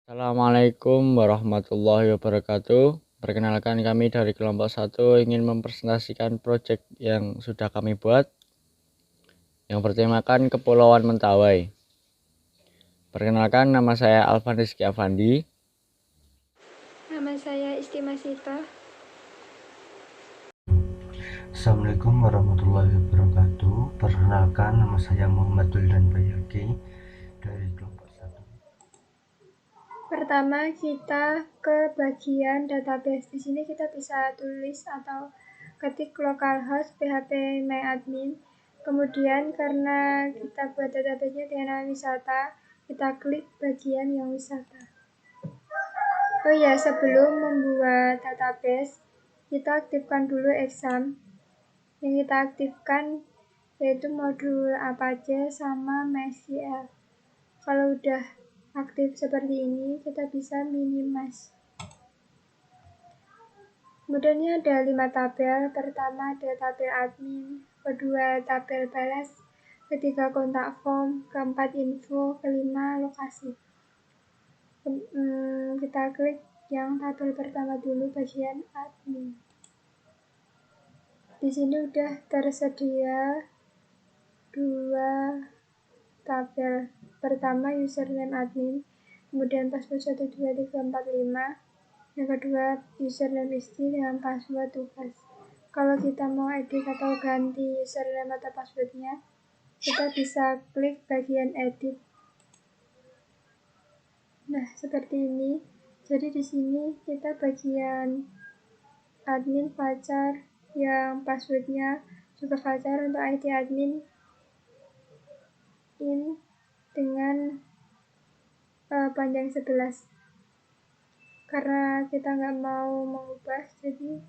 Assalamualaikum warahmatullahi wabarakatuh. Perkenalkan, kami dari kelompok 1 ingin mempresentasikan proyek yang sudah kami buat yang bertemakan Kepulauan Mentawai. Perkenalkan, nama saya Alvan Rizky Avandi. Nama saya Istima Sita. Assalamualaikum warahmatullahi wabarakatuh. Perkenalkan, nama saya Muhammad Duldan Bayaki dari kelompok 1. Pertama, kita ke bagian database. Di sini kita bisa tulis atau ketik localhost php myadmin. Kemudian karena kita buat database-nya dengan nama wisata, kita klik bagian yang wisata. Oh ya, sebelum membuat database, kita aktifkan dulu exam. Yang kita aktifkan yaitu modul Apache sama MySQL. Kalau udah aktif seperti ini, kita bisa minimize. Kemudian ini ada 5 tabel. Pertama ada tabel admin, kedua tabel balas, ketiga kontak form, keempat info, kelima lokasi. Kita klik yang tabel pertama dulu, bagian admin. Di sini udah tersedia 2 tabel. Pertama username admin, kemudian password 12345. Yang kedua username istri dengan password tugas. Kalau kita mau edit atau ganti username atau passwordnya, kita bisa klik bagian edit. Nah, seperti ini. Jadi di sini kita bagian admin pacar yang passwordnya juga pacar untuk ID admin in dengan panjang 11. Karena kita nggak mau mengubah, jadi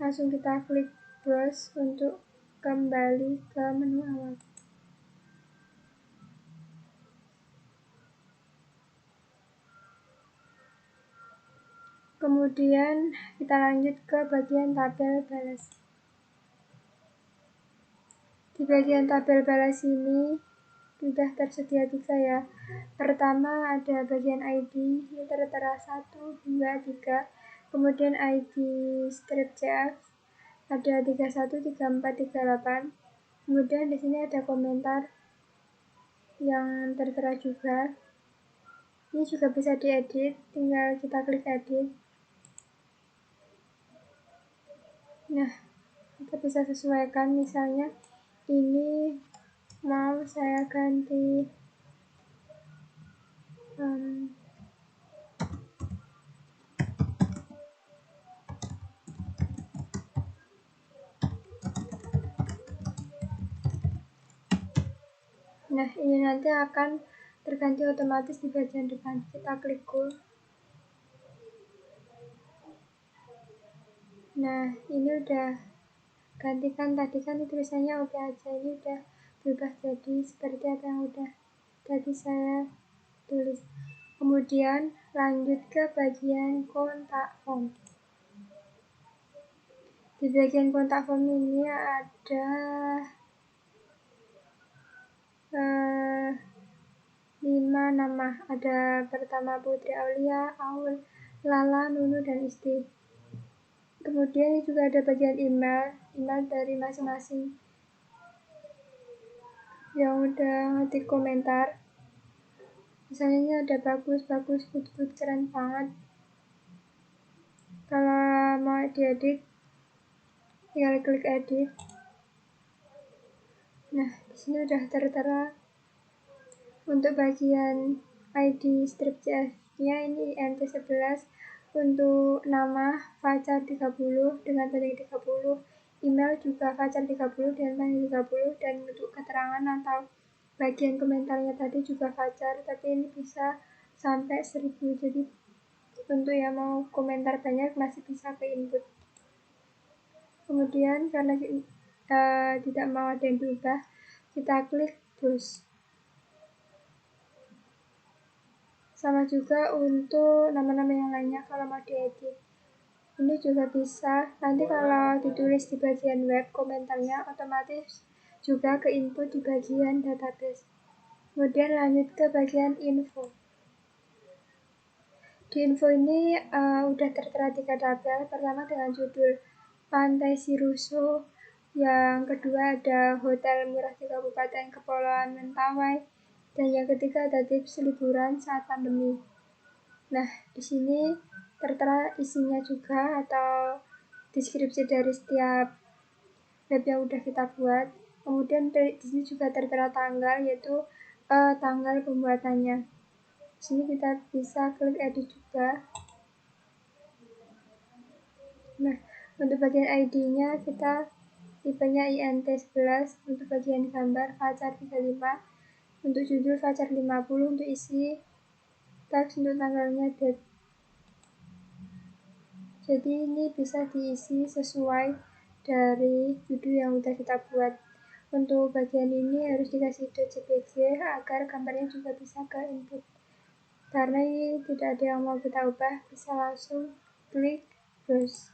langsung kita klik browse untuk kembali ke menu awal. Kemudian kita lanjut ke bagian tabel balas. Di bagian tabel balas ini sudah tersedia 3 ya. Pertama ada bagian ID, ini tertera 1, 2, 3. Kemudian ID strip CF ada 31, 34, 38. Kemudian di sini ada komentar yang tertera juga. Ini juga bisa diedit, tinggal kita klik edit. Nah, kita bisa sesuaikan, misalnya ini mau saya ganti nah ini nanti akan terganti otomatis di bagian depan. Kita klik go. Nah, ini udah gantikan, tadi kan tulisannya oke aja, ini udah berubah jadi seperti apa yang udah tadi saya tulis. Kemudian lanjut ke bagian kontak form. Di bagian kontak form ini ada 5 nama. Ada pertama Putri Aulia, Aul, Lala, Nunu, dan Isti. Kemudian juga ada bagian email dari masing-masing yang udah ngetik komentar. Misalnya ini ada bagus, good, keren banget. Kalau mau diedit, tinggal klik edit. Nah, di sini udah tertera untuk bagian ID strip CF-nya ini INT11, untuk nama Fajar 30 dengan panjang 30, email juga Fajar 30 dengan panjang 30, dan untuk keterangan atau bagian komentarnya tadi juga Fajar, tapi ini bisa sampai 1000. Jadi untuk yang mau komentar banyak masih bisa ke input. Kemudian karena tidak mau ada yang diubah, kita klik browse. Sama juga untuk nama-nama yang lainnya kalau mau diedit. Ini juga bisa, nanti kalau ditulis di bagian web komentarnya otomatis juga ke input di bagian database. Kemudian lanjut ke bagian info. Di info ini udah tertera 3 tabel. Pertama dengan judul Pantai Siruso, yang kedua ada hotel murah di Kabupaten Kepulauan Mentawai, dan yang ketiga ada tips liburan saat pandemi. Nah, di sini tertera isinya juga atau deskripsi dari setiap web yang udah kita buat. Kemudian di sini juga tertera tanggal, yaitu tanggal pembuatannya. Di sini kita bisa klik edit juga. Nah, untuk bagian ID-nya kita tipenya INT11, untuk bagian gambar Fajar 35, untuk judul Fajar 50, untuk isi teks untuk tanggalnya date. Jadi ini bisa diisi sesuai dari judul yang udah kita buat. Untuk bagian ini harus dikasih .jpg agar gambarnya juga bisa ke input. Karena ini tidak ada yang mau kita ubah, bisa langsung klik browse.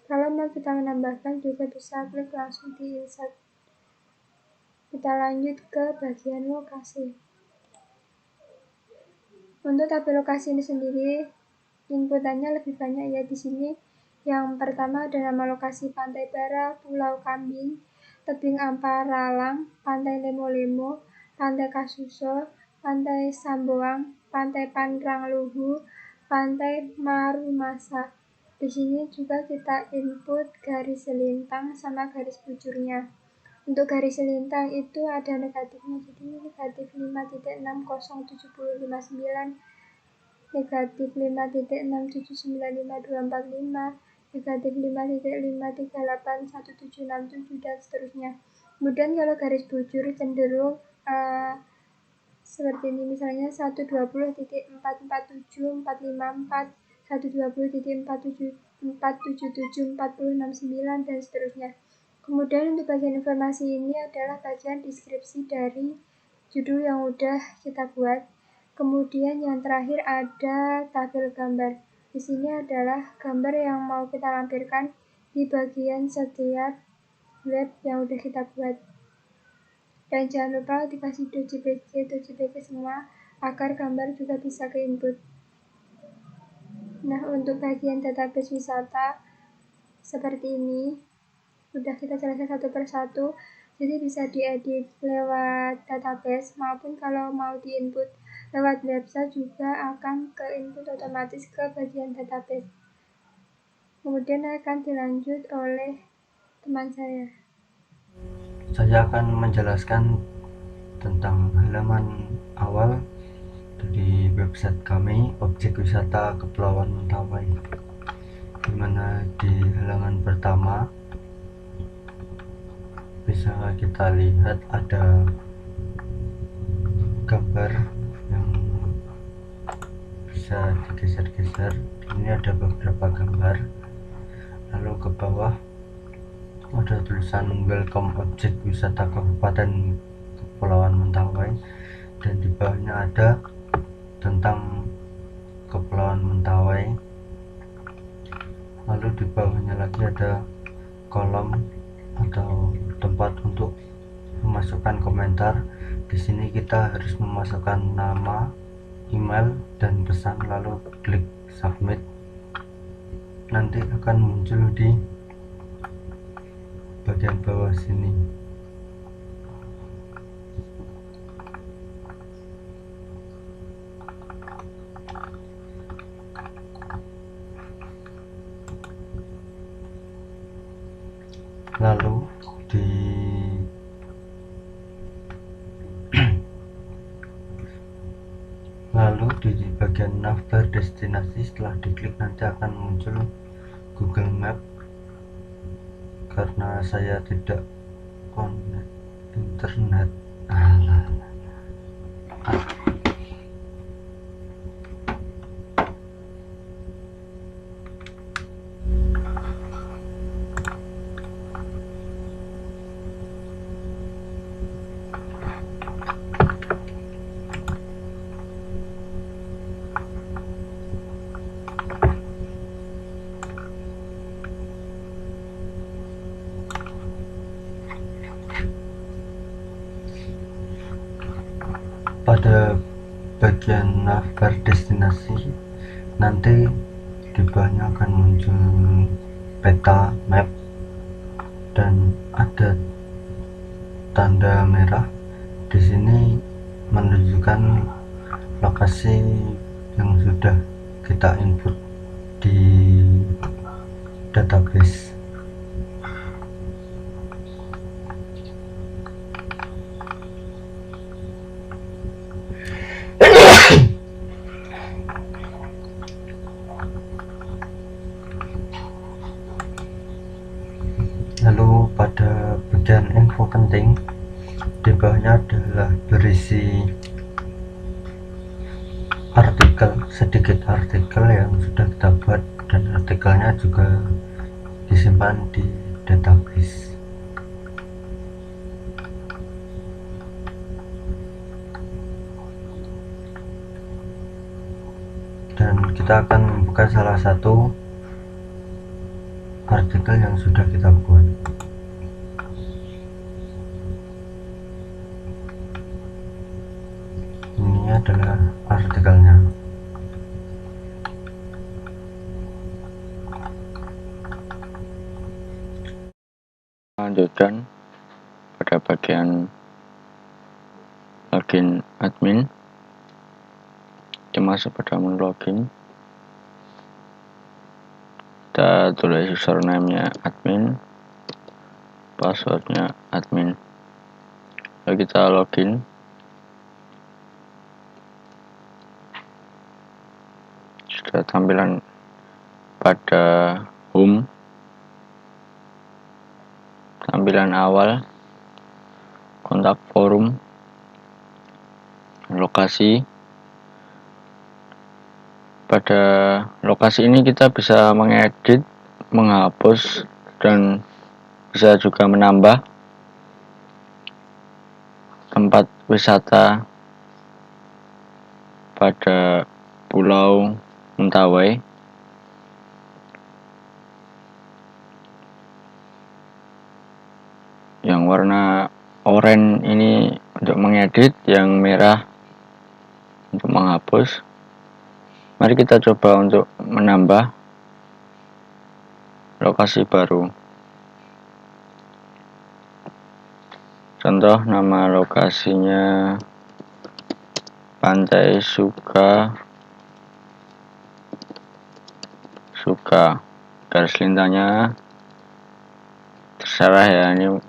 Kalau mau kita menambahkan juga bisa klik langsung di insert. Kita lanjut ke bagian lokasi. Untuk tabel lokasi ini sendiri, inputannya lebih banyak ya di sini. Yang pertama ada nama lokasi Pantai Bara, Pulau Kambing, Tebing Amparalang, Pantai Lemo-Lemo, Pantai Kasuso, Pantai Samboang, Pantai Panrang-Luhu, Pantai Marumasa. Di sini juga kita input garis lintang sama garis bujurnya. Untuk garis lintang itu ada negatifnya, jadi negatif 5.607059, negatif 5.67955245, negatif 5.5381767, dan seterusnya. Kemudian kalau garis bujur cenderung seperti ini, misalnya 120.4474554, 120.4774069, dan seterusnya. Kemudian untuk bagian informasi ini adalah bagian deskripsi dari judul yang udah kita buat. Kemudian yang terakhir ada tabel gambar. Di sini adalah gambar yang mau kita lampirkan di bagian setiap web yang udah kita buat. Dan jangan lupa dikasih .jpg semua agar gambar juga bisa ke input. Nah, untuk bagian database wisata seperti ini udah kita jelaskan satu persatu, jadi bisa diedit lewat database maupun kalau mau diinput lewat website juga akan ke input otomatis ke bagian database. Kemudian akan dilanjut oleh teman saya. Saya akan menjelaskan tentang halaman awal dari website kami, objek wisata Kepulauan Mentawai, dimana di halaman pertama bisa kita lihat ada gambar yang bisa digeser-geser. Ini ada beberapa gambar, lalu ke bawah ada tulisan welcome objek wisata Kabupaten Kepulauan Mentawai, dan di bawahnya ada tentang Kepulauan Mentawai. Lalu di bawahnya lagi ada kolom atau tempat untuk memasukkan komentar. Di sini kita harus memasukkan nama, email, dan pesan, lalu klik submit. Nanti akan muncul di bagian bawah sini. Lalu di bagian daftar destinasi, setelah diklik nanti akan muncul Google Map. Karena saya tidak connect internet, pada bagian navbar destinasi, nanti di bawahnya akan muncul peta map dan ada tanda merah. Di sini menunjukkan lokasi yang sudah kita input di database. Lalu pada bagian info penting di bawahnya adalah berisi sedikit artikel yang sudah kita buat, dan artikelnya juga disimpan di database. Dan kita akan membuka salah satu artikel yang sudah kita buat. Ini adalah artikelnya. Lanjutkan pada bagian login admin. Kita masuk pada menu login. Kita tulis username-nya admin, passwordnya admin. Lalu kita login. Sudah tampilan pada home, tampilan awal, kontak forum, lokasi. Pada lokasi ini kita bisa mengedit, menghapus, dan bisa juga menambah tempat wisata pada Pulau Mentawai. Yang warna oranye ini untuk mengedit, yang merah untuk menghapus. Mari kita coba untuk menambah lokasi baru. Contoh nama lokasinya Pantai Suka garis lintangnya terserah ya, ini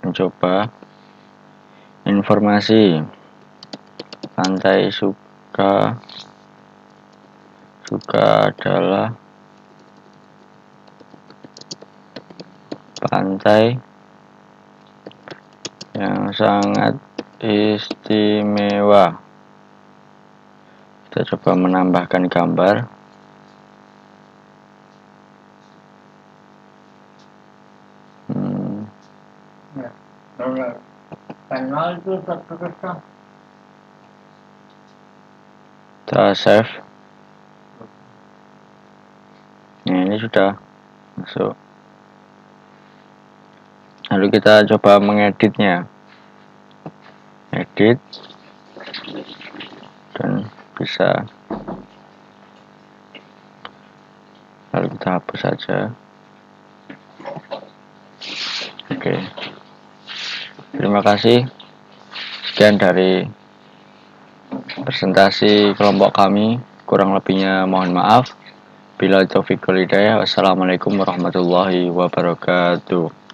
mencoba. Informasi Pantai Suka adalah pantai yang sangat istimewa. Kita coba menambahkan gambar. Kita save. Nah, ini sudah masuk. Lalu kita coba mengeditnya. Edit, dan bisa. Lalu kita hapus saja. Oke. Terima kasih. Sekian dari presentasi kelompok kami. Kurang lebihnya mohon maaf. Billahi taufiq wal hidayah. Wassalamualaikum warahmatullahi wabarakatuh.